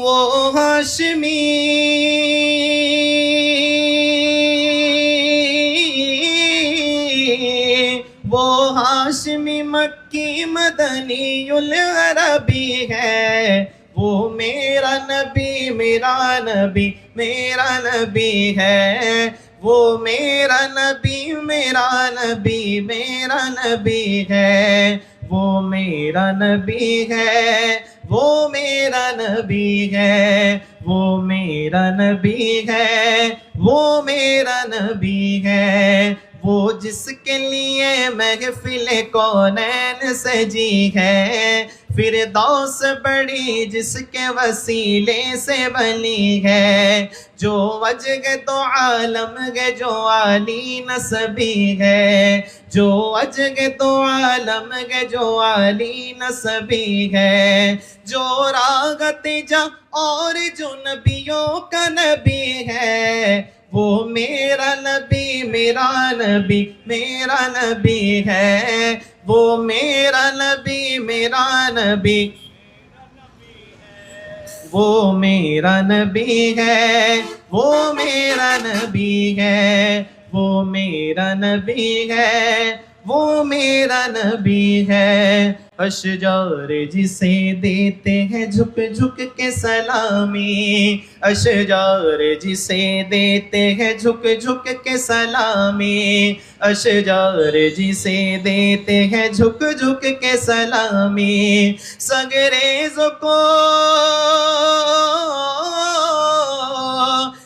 वो हाशमी वो हाशमी मक्की मदनीउल अरबी है। वो मेरा नबी मेरा नबी मेरा नबी है। वो मेरा नबी मेरा नबी मेरा नबी है। वो मेरा नबी है। वो मेरा नबी है। वो मेरा नबी है। वो मेरा नबी है। वो जिसके लिए महफिल कौनैन सजी है। फिरदौस बड़ी जिसके वसीले से बनी है। जो वजह तो आलम है जो आली नसबी है। जो वजह तो आलम है जो आली नसबी है। जो रागत जा और जो नबियों का नबी है। वो मेरा नबी मेरा नबी मेरा नबी है। वो मेरा नबी मेरा नबी वो मेरा नबी है। वो मेरा नबी है। वो मेरा नबी है। वो मेरा नबी है। अशजार जिसे देते हैं झुक झुक के सलामी। अशजार जिसे देते हैं झुक झुक के सलामी। अशजार जिसे देते हैं झुक झुक के सलामी। संगरेज़ों को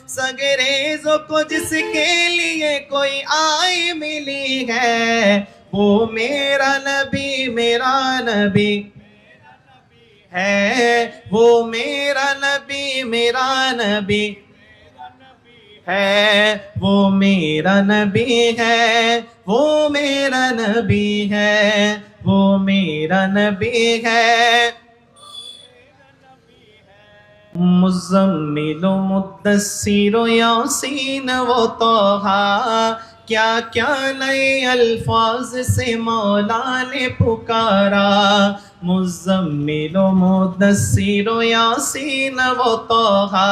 संगरेज़ों को जिसके लिए कोई आय मिली है। वो मेरा नबी मेरा नबी है। वो मेरा नबी मेरा नबी है। वो मेरा नबी है। वो मेरा नबी है। वो मेरा नबी है। मुज़म्मिल मुद्दस्सिर यासीन वो तोहा। क्या क्या नए अल्फाज से मौला ने पुकारा। मुज़म्मिल मुद्दस्सिर यासीन वो तोहा।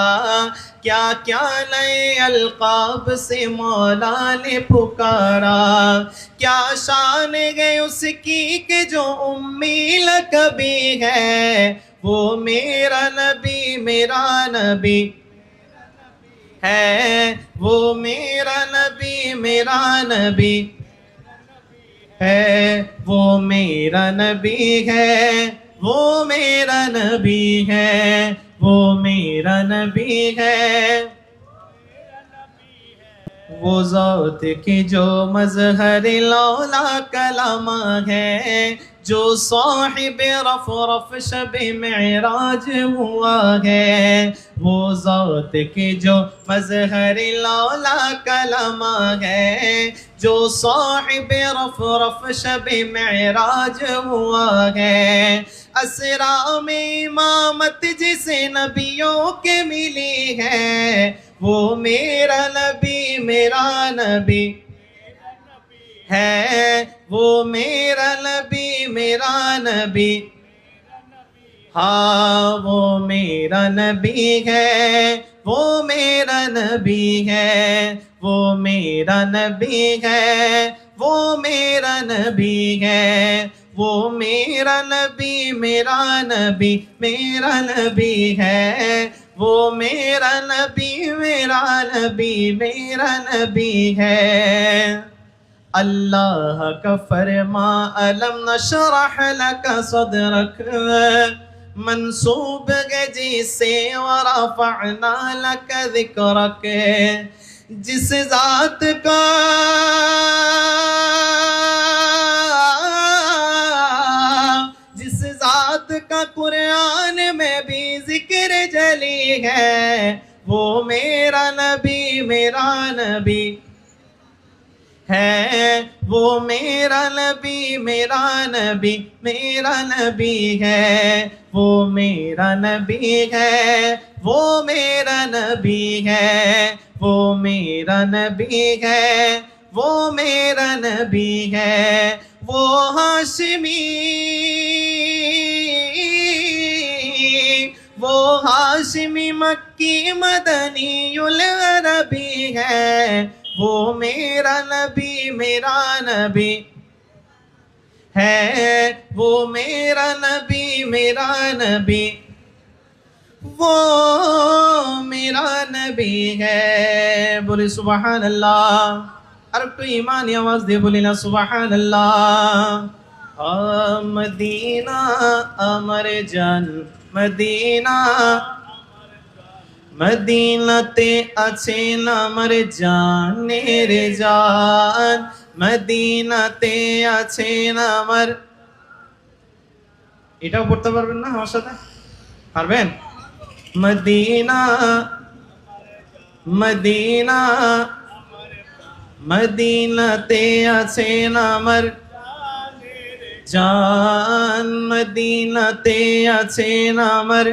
क्या क्या नए अलकाब से मौला ने पुकारा। क्या शान गए उसकी के जो उम्मी लक़बी है। वो मेरा नबी मेरा नबी है। वो मेरा नबी मेरा नबी है। वो मेरा नबी है। वो मेरा नबी है। वो मेरा नबी है। वो ज़ात की जो मज़हर लौला कलामा है। जो साहिब रफ रफ शब मेराज हुआ है। वो ज़ात की जो मज़हर लौला कलामा है। जो साहिब रफ रफ शब मेराज हुआ है। असरा में इमामत जिसे नबियों के मिली है। वो मेरा नबी मेरा नबी है। वो मेरा नबी मेरा नबी हाँ वो मेरा नबी है। वो मेरा नबी है। वो मेरा नबी है। वो मेरा नबी है। वो मेरा नबी मेरा नबी मेरा नबी है। वो मेरा नबी मेरा नबी मेरा नबी है। अल्लाह का फरमा अलम नशरह लक सदरक मंसूब है जिसे वरफ़अना लक ज़िक्रक। जिस ज़ात का जिस ज़ात का कुरान में भी जिक्र जली है। वो मेरा नबी मेरा नबी है। वो मेरा नबी मेरा नबी मेरा नबी है। वो मेरा नबी है। वो मेरा नबी है। वो मेरा नबी है। वो मेरा नबी है। वो हाशिमी वो हाशिमी मक्की मदनीयुल अरबी है, वो मेरा नबी है, वो मेरा नबी वो मेरा नबी है। बोले सुबहान अल्लाह। और तो ईमानी आवाज दे बोले ना सुबहान अल्लाह। मदीना अमर जान मदीना, मदीनाते আছেন আমার জানের জান, মদিনাতে আছেন আমার। এটাও পড়তে পারবেন না আমার সাথে? পারবেন? মদিনা মদিনা, মদিনাতে আছেন আমার জান, মদিনাতে আছেন আমার।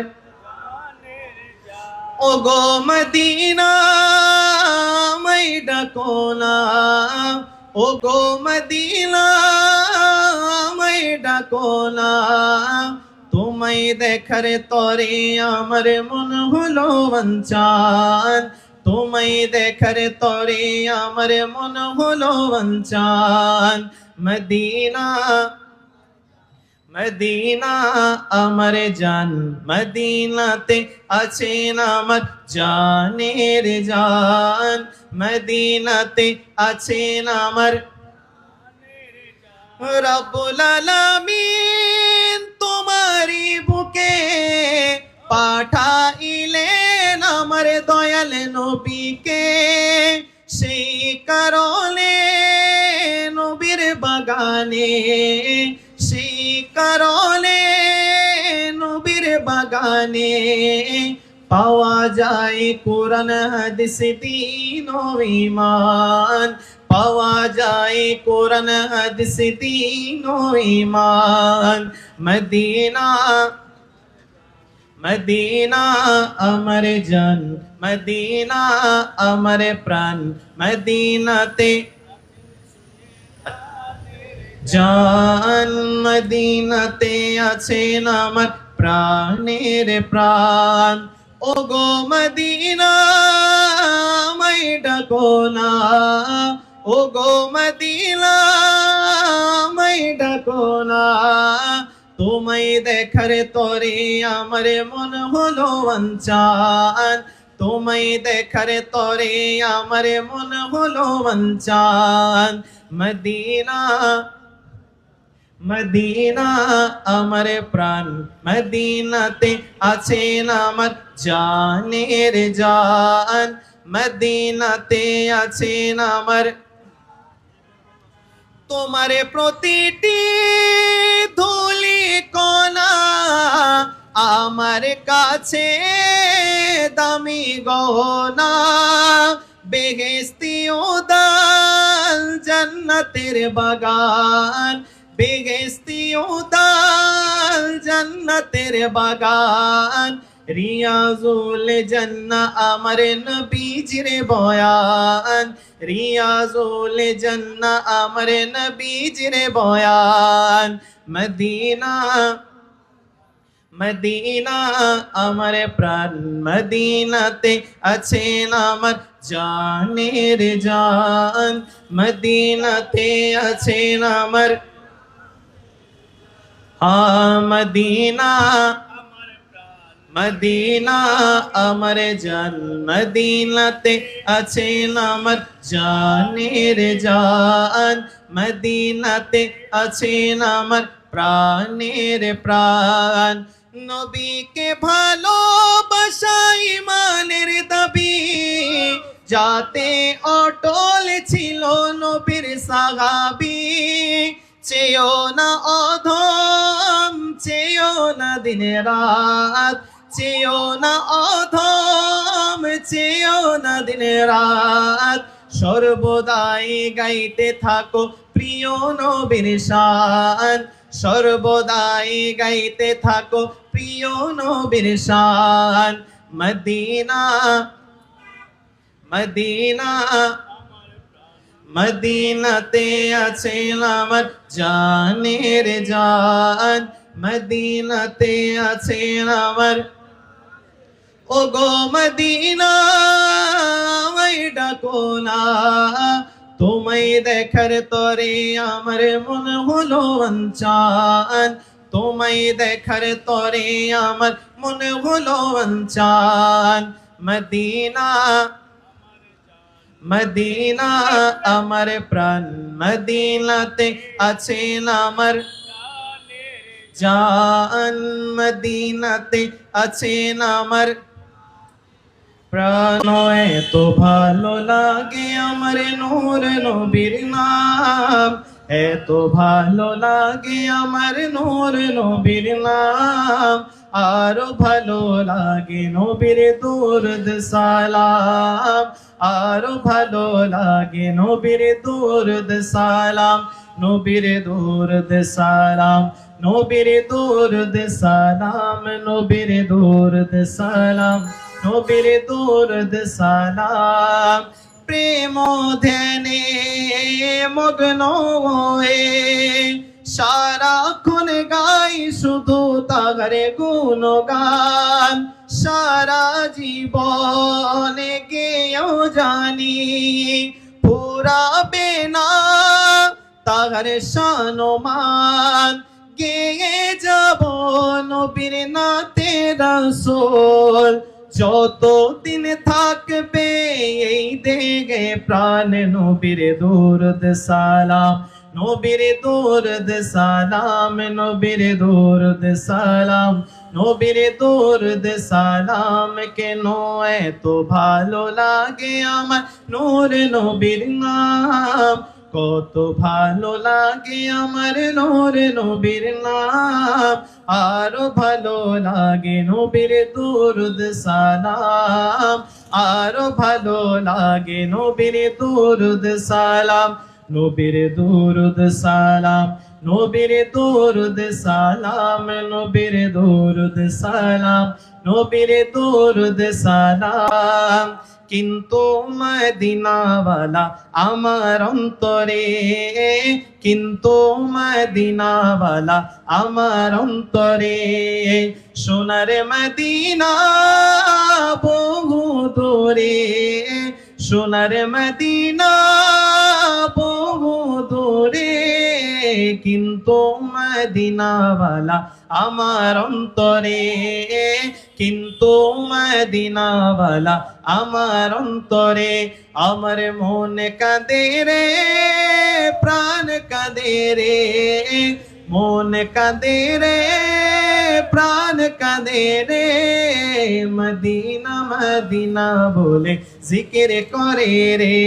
ও গো মদিনা মাই ডাকো না, ও গো মদিনা মাই ডাকো না, তোমায় দেখার তরে আমার মন হলো বাঞ্ছান, তোমায় দেখার তরে আমার মন হলো বাঞ্ছান। মদিনা মদিনা আমার জান, মদিনাতে আছেন আমার জানের জান, মদিনাতে আছেন আমার। রব্বুল আলামিন তোমারি বুকে পাঠাইলেন আমার দয়াল নবীকে, সেই কারণে নবীর বাগানে, সেই কারণে নবীর বাগানে পাওয়া যায় কোরআন হাদিস দ্বীন ও ঈমান, পাওয়া যায় কোরআন হাদিস দ্বীন ও ঈমান। মদিনা মদিনা আমার জান, মদিনা আমার প্রাণ, মদিনাতে জান, মদিনাতে আছেন আমার প্রাণের প্রাণ। ও গো মদিনা মাই ডাকো না, ও গো মদিনা মাই ডাকো না, তোমায় দেখার তরে আমার মন হলো বাঞ্ছান, তোমায় দেখার তরে আমার মন হলো বাঞ্ছান। মদিনা মদিনা আমার প্রাণ, মদিনাতে আছেন আমার জানের জান, মদিনাতে আছেন আমার। তোমার প্রতিটি ধুলি কণা আমার কাছে দামি গহনা, বেহেশতি উদান জান্নাতের বাগান, বেহেশতি উদান জান্নাতের বাগান। রিয়াজুল জান্নাহ আমার নবীজির বয়ান, রিয়াজুল জান্নাহ আমার নবীজির বয়ান। মদিনা মদিনা আমার প্রাণ, মদিনাতে আছেন আমার জানের জান, মদিনাতে আছেন আমার। মদিনা মদিনা আমার জান, মদিনাতে আছেন আমার জানের জান, মদিনাতে আছেন আমার প্রাণের প্রাণ। নবীকে ভালোবাসা ঈমানের দাবি, যাতে অটল ছিল নবীর সাহাবী। চেয়েও না অধম, চেয়েও না দিন রাত, চেয়েও না অধম, চেয়েও না দিন রাত। সর্বদাই গাইতে থাকো প্রিয় নবীর শান, সর্বদাই গাইতে থাকো প্রিয় নবীর শান। মদিনা মদিনা মদিনাতে আছেন আমার জানের জান, মদিনাতে আছেন আমার। ও গো মদিনা আমায় ডাকো না, তোমায় দেখার তরে আমার মন হলো অঞ্চান, তোমায় দেখার তরে আমার মন হলো অঞ্চান। মদিনা মদিনা আমার প্রাণ, মদিনাতে আছেন আমার জান, মদিনাতে আছেন আমার প্রাণ। এত ভালো লাগে আমার নূর নবীর নাম, এত ভালো লাগে আমার নূর নবীর নাম, আরো ভালো লাগে নবীর দুরুদ সালাম, আরো ভালো লাগে নবীর দুরুদ সালাম, নবীর দুরুদ সালাম, নবীর দুরুদ সালাম, নবীর দুরুদ সালাম, নবীর দুরুদ সালাম। প্রেম ধ্যানে মগ্ন হয়ে সারাক্ষণ গাই শুধু তার গুণগান, সারা জীবনে গেয়েও জানি ফুরাবে না তার শানমান, গেয়ে যাব নবীর নাতে রাসূল, যতদিন থাকবে এই দেহে প্রাণ। নবীর দুরুদ সালাম, নবীর দুরুদ সালাম, নবীর দুরুদ সালাম, নবীর দুরুদ সালাম। কেন এত ভালো লাগে আমার নূর নবীর নাম, কত ভালো লাগে আমার নূর নবীর নাম, আরো ভালো লাগে নবীর দুরুদ সালাম, আরো ভালো লাগে নবীর দুরুদ সালাম, নবীর দুরুদ সালাম, নবীর দুরুদ সালাম, নবীর দুরুদ সালাম, নবীর দুরুদ সালাম। কিন্তু মদিনাওয়ালা আমার অন্তরে, কিন্তু মদিনাওয়ালা আমার অন্তরে, সোনার মদিনা বহু দূরে, সোনার মদিনা বহু দূরে, কিন্তু মদিনাওয়ালা আমার অন্তরে, কিন্তু মদিনাওয়ালা আমার অন্তরে। আমার মন কাঁদে রে, প্রাণ কাঁদে রে, মন কাঁদে রে, প্রাণ কাঁদে রে, মদিনা মদিনা বলে জিকির করে রে,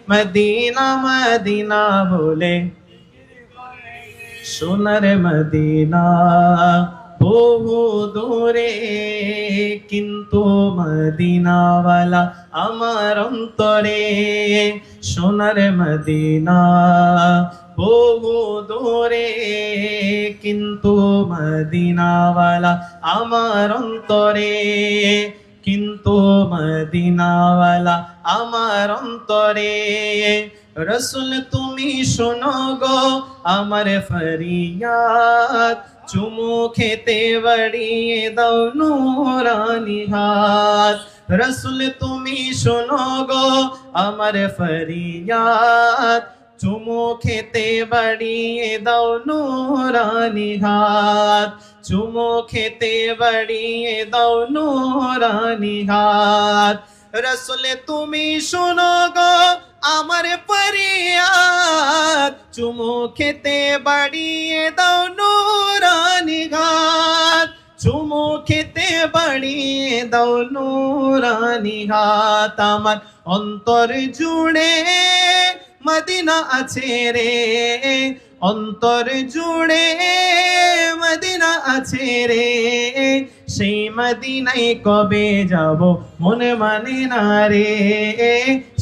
মদিনা মদিনা বলে। সোনার মদিনা বহু দূরে, কিন্তু মদিনাওয়ালা আমার অন্তরে, সোনার মদিনা বহু দূরে, কিন্তু মদিনাওয়ালা আমার অন্তরে, কিন্তু মদিনাওয়ালা আমার অন্তরে। রসুল তুমি শোনো গো আমার ফরিয়াদ, চুমু খেতে বাড়িয়ে দাও নূরানি হাত। রসুল তুমি শোনো গো আমার ফরিয়াদ, চুমু খেতে বাড়িয়ে দাও নূরানি হাত, চুমু খেতে বাড়িয়ে দাও নূরানি হাত। রসুল তুমি শোনো গো আমার ফরিয়াদ, চুমু খেতে বাড়িয়ে দাও নূরানি হাত, চুমু খেতে বাড়িয়ে দাও নূরানি হাত। আমার অন্তর জুড়ে মদিনা আছে রে, অন্তর জুড়ে মদিনা আছে রে, সেই মদিনায় কবে যাব মন মানে না রে,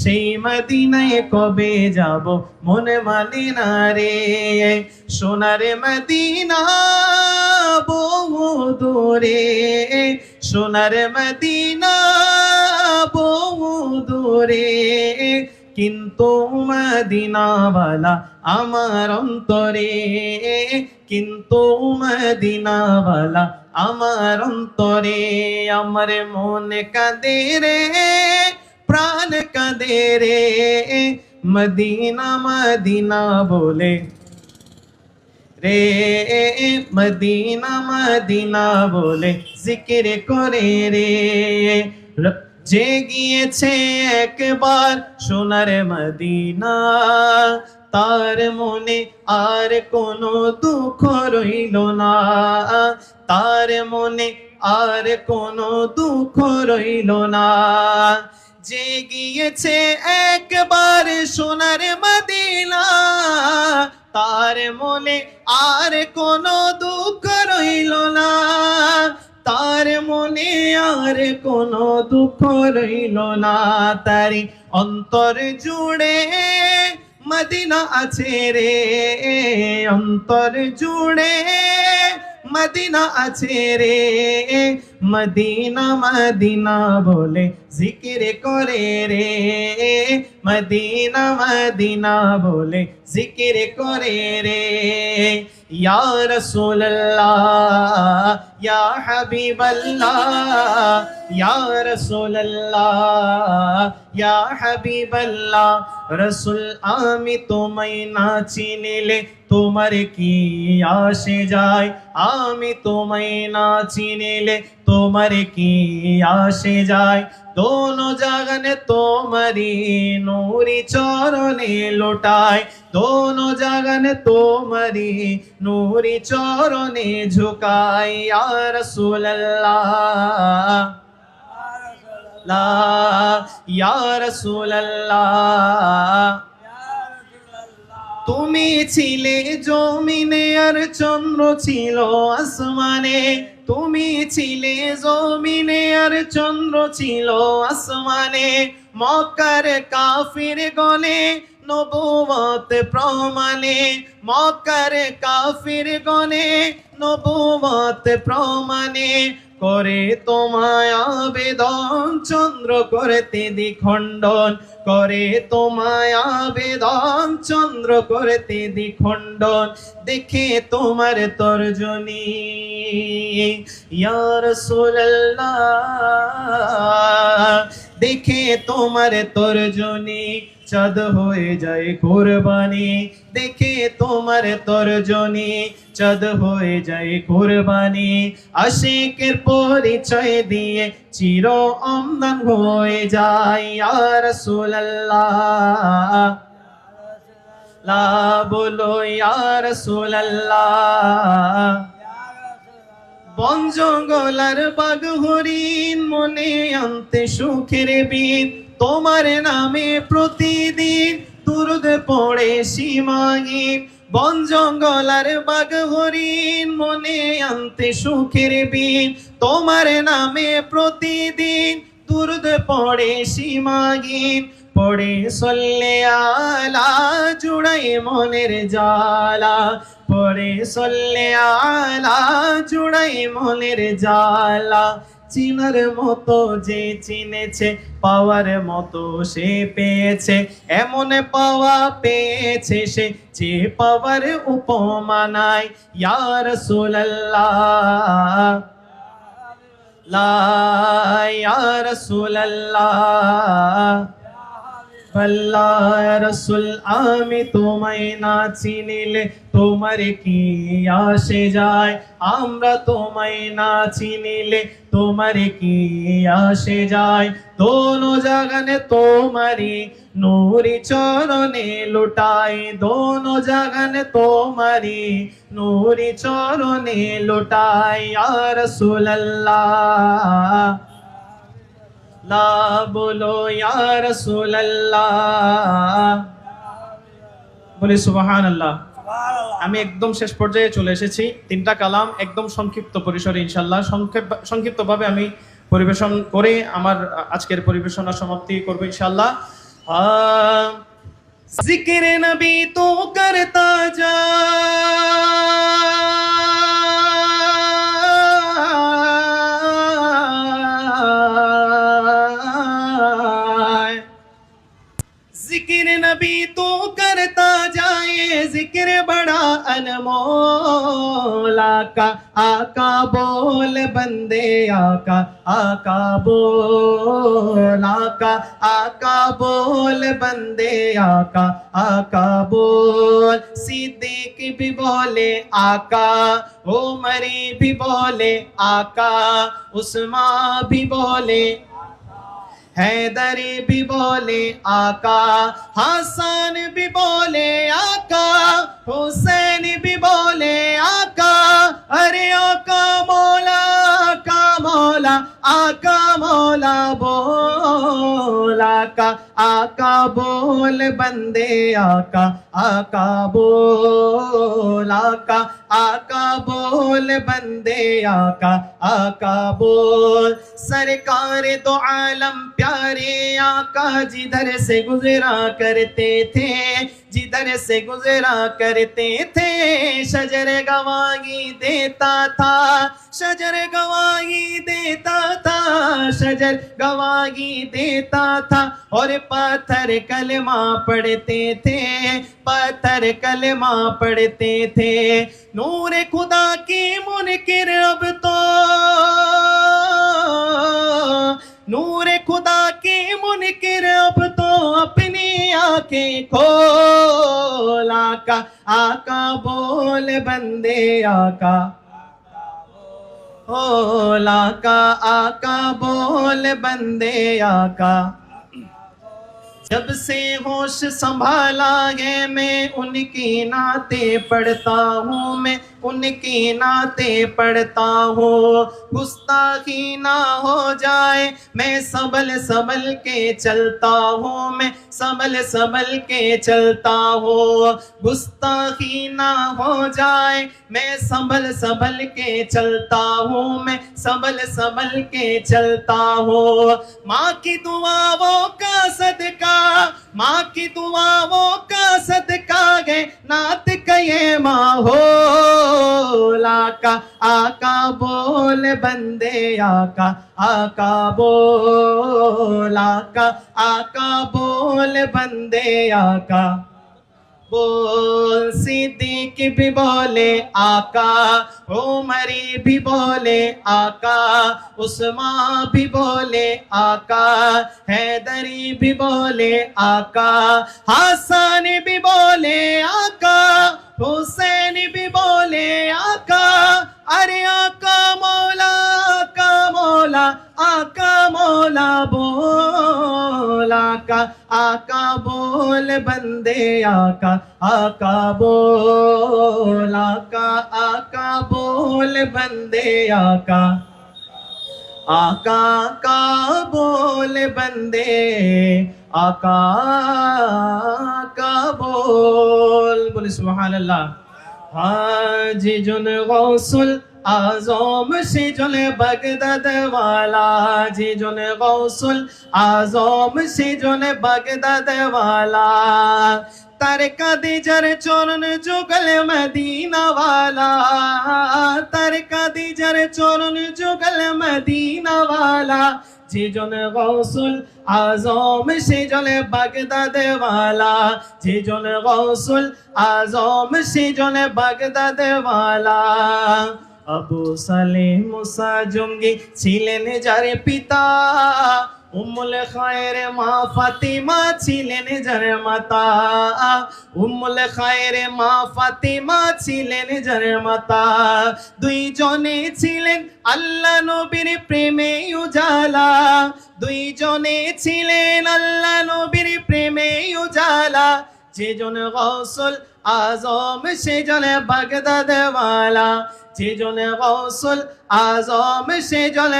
সেই মদিনায় কবে যাব মন মানে না রে। সোনার মদিনা বহু দূরে, সোনার মদিনা বহু দূরে, কিন্তু মদিনাওয়ালা আমার অন্তরে, কিন্তু মদিনাওয়ালা আমার অন্তরে আমার মনে কাঁদে রে প্রাণ কাঁদে রে মদিনা মদিনা বলে রে মদিনা মদিনা বলে জিকির করে রে যে গিয়েছে একবার সোনার মদিনা তার মনে আর কোনো দুঃখ রইল না তার মনে আর কোনো দুঃখ রইল না যে গিয়েছে একবার সোনার মদিনা তার মনে আর কোনো দুঃখ রইল না তার মনে আর কোনো দুঃখ রইল না তারি অন্তর জুড়ে মদিনা আছে রে অন্তর জুড়ে মদিনা আছে রে মদিনা মদিনা বলে জিকির করে রে মদিনা মদিনা বলে জিকির করে রে ইয়া রাসূলুল্লাহ ইয়া হাবিবাল্লাহ ইয়া রাসূলুল্লাহ ইয়া হাবিবাল্লাহ রাসূল আমি তোমায় না চিনিলে তোমার কি আসে যায় আমি তোমায় না চিনিলে তোমার কি আসে যায় दोनों जगन तुम्हारी नूरी चरणे लुटाए दोनों जगन तुम्हारी नूरी चरणे झुकाए या रसूल अल्लाह ला या रसूल अल्लाह তুমি ছিলে জমিনে আর চন্দ্র ছিল আসমানে তুমি ছিলে জমিনে আর চন্দ্র ছিল আসমানে মক্কার কাফির গলে নবুয়ত প্রমাণে মক্কার কাফির গলে নবুয়ত প্রমাণে করে তোমায় আবেদন চন্দ্র করতে দ্বিখণ্ডন করে তোমায় আবেদন চন্দ্র করতে দ্বিখণ্ডন দেখে তোমার তর্জনী ইয়া রাসূলুল্লাহ দেখে তোমার তর্জনী চাঁদ হয়ে যায় কুরবানি দেখে তোমার তর্জনী চাঁদ হয়ে যায় কুরবানি আশিকের পরিচয় দিয়ে চির অম্লান হয়ে যায় ইয়া রাসূলুল্লাহ লা বলো ইয়া রাসূলুল্লাহ বন জঙ্গলার বাঘ হরিণ মনে আনতে সুখের বীর তোমার নামে প্রতিদিন দুরূদ পড়ে সীমাহীন বন জঙ্গলার বাঘ হরিণ মনে আনতে সুখের বীর তোমার নামে প্রতিদিন দুরূদ পড়ে সীমাহীন পড়ে সল্লে আলা জুড়াই মনের জালা পড়ে সল্লে আলা জুড়াই মনের জালা চিনার মতো যে চিনেছে পাওয়ার মতো সে পেয়েছে এমন পাওয়া পেয়েছে সে যে পাওয়ার উপমা নাই ইয়া রাসূলুল্লাহ লা ইয়া রাসূলুল্লাহ আল্লাহ রাসূল আমি তোমায় না চিনিলে তোমার কি আসে যায় আমরা তোমায় না চিনিলে তোমার কি আসে যায় দোনো জাগানে তোমারি নূরি চরণে লুটাই দোনো জাগানে তোমারি নূরি চরণে লুটাই ইয়া রাসূলুল্লাহ লা বলো ইয়া রাসূলুল্লাহ বলি সুবহানাল্লাহ আমি একদম শেষ পর্যায়ে চলে এসেছি তিনটা কালাম একদম সংক্ষিপ্ত পরিসরে ইনশাআল্লাহ সংক্ষিপ্তভাবে আমি পরিবেশন করে আমার আজকের পরিবেশনা সমাপ্তি করব ইনশাআল্লাহ জিকিরে নবী তো করতা যা जिक्र नबी तू करता जाए जिक्र बड़ा अनमोल। आका बोल बंदे आका, आका बोल आका बोल बंदे आका, आका बोल। सिद्दीक भी बोले आका, उमरी भी बोले आका, उस्मान भी बोले, हैदरी भी बोले आका, हसन भी बोले आका, हुसैन भी बोले आका। अरे आका मौला, आका मौला, आका मौला बोल आका बोल बंदे आका, आका बोल आका बोल बंदे आका, आका बोल। सरकार दो आलम प्यारे आका जिधर से गुजरा करते थे, जिधर से गुजरा करते थे, शजर गवाही देता था, शजर गवाही देता था, शजर गवाही देता था। और पत्थर कलमा पढ़ते थे, पत्थर कलमा पढ़ते थे। नूर खुदा की मुनकिर अब तो, नूर खुदा की मुनकिर अब तो अपनी आंखें खोल आका, आका बोल बंदे आका, बोल आका, आका बोल बंदे आका। जब से होश संभाला है मैं उनकी नाते पढ़ता हूँ, मैं उनकी नाते पढ़ता हूँ। गुस्ताखी ना हो जाए मैं संभल संभल के चलता हूँ, मैं संभल संभल के चलता हूँ। गुस्ताखी ना हो जाए मैं संभल संभल के चलता हूँ, मैं संभल संभल के चलता हूँ। माँ की दुआओं का सदका, माँ की दुआओं का सदका है नात कहे माहौल आका, आका बोल बंदे आका, आका बोल आका, आका बोल बंदे आका बोल। सिद्दीक भी बोले आका, उमरी भी बोले आका, उस्मान भी बोले आका, हैदरी भी बोले आका, हसन भी बोले आका, हुसैन भी बोले आका। अरे आका मौला, आका मौला, आका मौला बोल आका, आका बोल बंदे आका, आका बोल आका, आका बोल बंदे आका, आका का बोल बंदे आका का बोल। बोले सुभान अल्लाह। हाजी जुन गौसुल आज़म से जुन बगदाद वाला, जी जुन गौसुल आज़म से जुन बगदाद वाला। तारे कादिजर चोरन जुगल मदीना वाला, तारे कादिजर चोरन जुगल मदीना वाला। जी जुन गौसुल आज़म से जुन बगदाद वाला, जी जुन गौसुल आज़म से जुन बगदाद वाला। अबू सलीम मूसा जुंगी ছিলেন যার পিতা, উম্মুল খায়ের মা ফাতিমা ছিলেন যার মাতা, উম্মুল খায়ের মা ফাতিমা ছিলেন যার মাতা। দুইজনে ছিলেন আল্লাহ নবীর প্রেমে উজালা, দুইজনে ছিলেন আল্লাহ নবীর প্রেমে উজালা। যেজন গৌসুল আজম সেজন বাগদাদ ওয়ালা, যেজন গৌসুল আজম সেজন,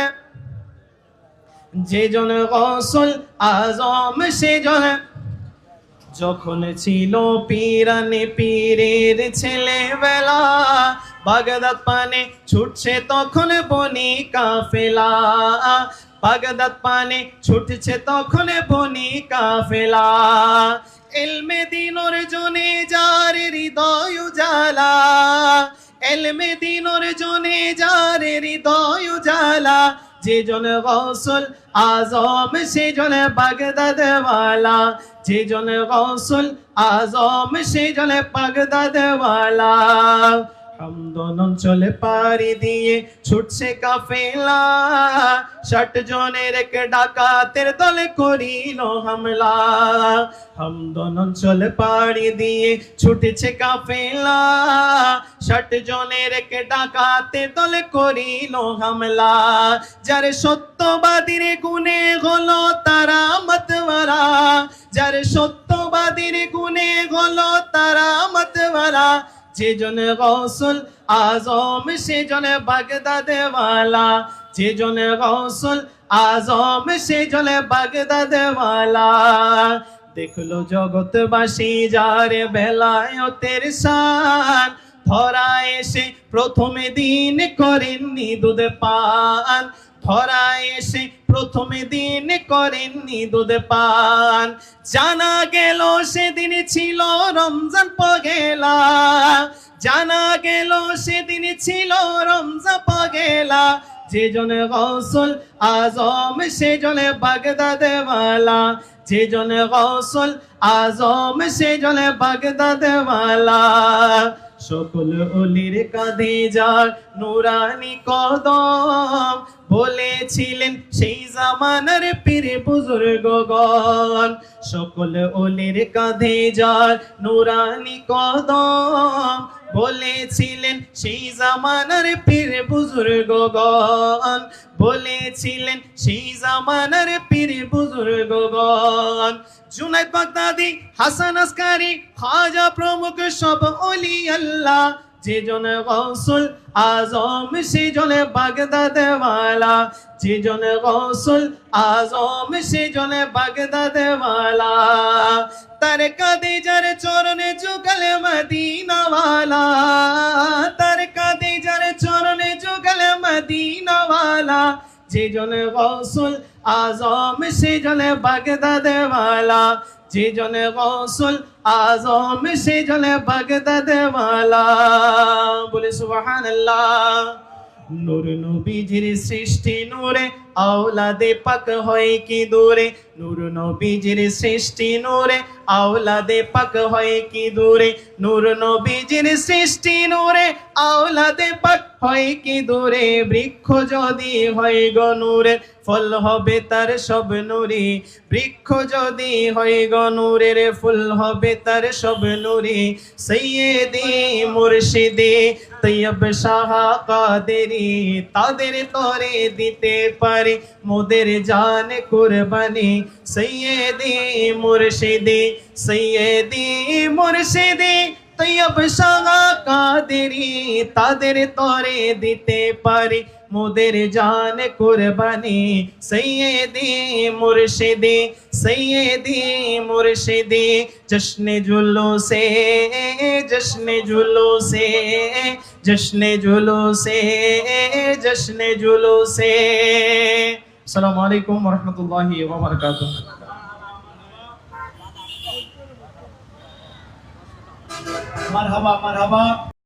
যেজন গৌসুল আজম সেজন। যখন ছিল পীরানে পীরের ছেলেবেলা, বাগদাদ পানে ছুটছে তখন বনি কাফেলা, বাগদাদ পানে ছুটছে তখন বনি কাফেলা। ইলমে দিন অর্জনে যার হৃদয় উজালা, ইলমে দিন অর্জনে যার হৃদয় উজালা। যে জন গৌসুল আজম সে জন বাগদাদ ওয়ালা, যে জন গৌসুল আজম সে জন বাগদাদ ওয়ালা। হামদন অঞ্চলে পাড়ি দিয়ে ছুটছে কাফেলা, ৬০ জনের এক ডাকাতের দলে করিল হামলা। হামদন অঞ্চলে পাড়ি দিয়ে ছুটেছে কাফেলা, ৬০ জনের এক ডাকাতের দলে করিল হামলা। যার সত্যবাদীর গুণে হলো তারা মতওয়ারা, যার সত্যবাদীর গুণে হলো তারা মতওয়ারা। যে জন গৌসুল আজম সে জন বাগদাদ ওয়ালা, যে জন গৌসুল আজম সে জন বাগদাদ ওয়ালা। দেখলো জগৎবাসী যার বেলায়েতের শান, ধরা এসে প্রথম দিন করেননি দুধ পান, ধরা এসে প্রথম দিন করেননি দুধ পান। জানা গেল সেদিন ছিল রমজান পগেলা, জানা গেল সেদিন ছিল রমজান পগেলা। যে জন গৌসুল আজম সে জন বাগদাদ ওয়ালা, যে জন গৌসুল আজম সে জন বাগদাদ ওয়ালা। সকল ওলির কাঁধে যার নুরানি কদম, বলেছিলেন সেই জামানার পীর বুজুর্গগণ। সকল ওলির কাঁধে যার নুরানি কদম, বলেছিলেন সেই জামানার পীর বুজুর্গগণ, বলেছিলেন সেই জামানার পীর বুজুর্গগণ। জুনায়েদ বাগদাদি, হাসান আসকারি, খাজা প্রমুখ সব ওলি আল্লাহ। যে জন গৌসুল আজম সে জন বাগদাদ ওয়ালা, যে জন গৌসুল আজম সে জন বাগদাদ ওয়ালা। তার কাঁধে যার চরণে যুগল মদিনা ওয়ালা, তার কাঁধে যার চরণে যুগল মদিনা ওয়ালা। যে জন গৌসুল আজম সে জন বাগদাদ ওয়ালা, যে জন গৌসুল আজম সে জন বাগদাদ ওয়ালা। বলে সুবহানাল্লাহ। নূর নবীজির সৃষ্টি নূরে আওলাদে পাক হয় কি দূরে, নূর নবীজির সৃষ্টি নূরে আওলাদে পাক হয় কি দূরে, নূর নবীজির সৃষ্টি নূরে আওলাদে পাক হয় কি দূরে। বৃক্ষ যদি হয় গো নূরের, ফল হবে তার সব নূরি। বৃক্ষ যদি হয় গো নূরের, ফুল হবে তার সব নূরি। সৈয়দি মুর্শিদি তৈয়ব শাহ কাদেরি, তাদের তরে দিতে পারে মোদের জান কুরবানি। সৈয়দি মুর্শিদি, সৈয়দি মুর্শিদি তৈয়ব শাহ কাদেরি, তাদের তরে দিতে পারি মোদের জান কুরবানি। সৈয়দি মুর্শিদি, সৈয়দি মুর্শিদি জশ্নে জুলুসে, জশ্নে জুলুসে, জশ্নে জুলুসে, জশ্নে জুলুসে। আসসালামু আলাইকুম ওয়া রাহমাতুল্লাহি ওয়া বারাকাতুহু। মারহাবা মারহাবা।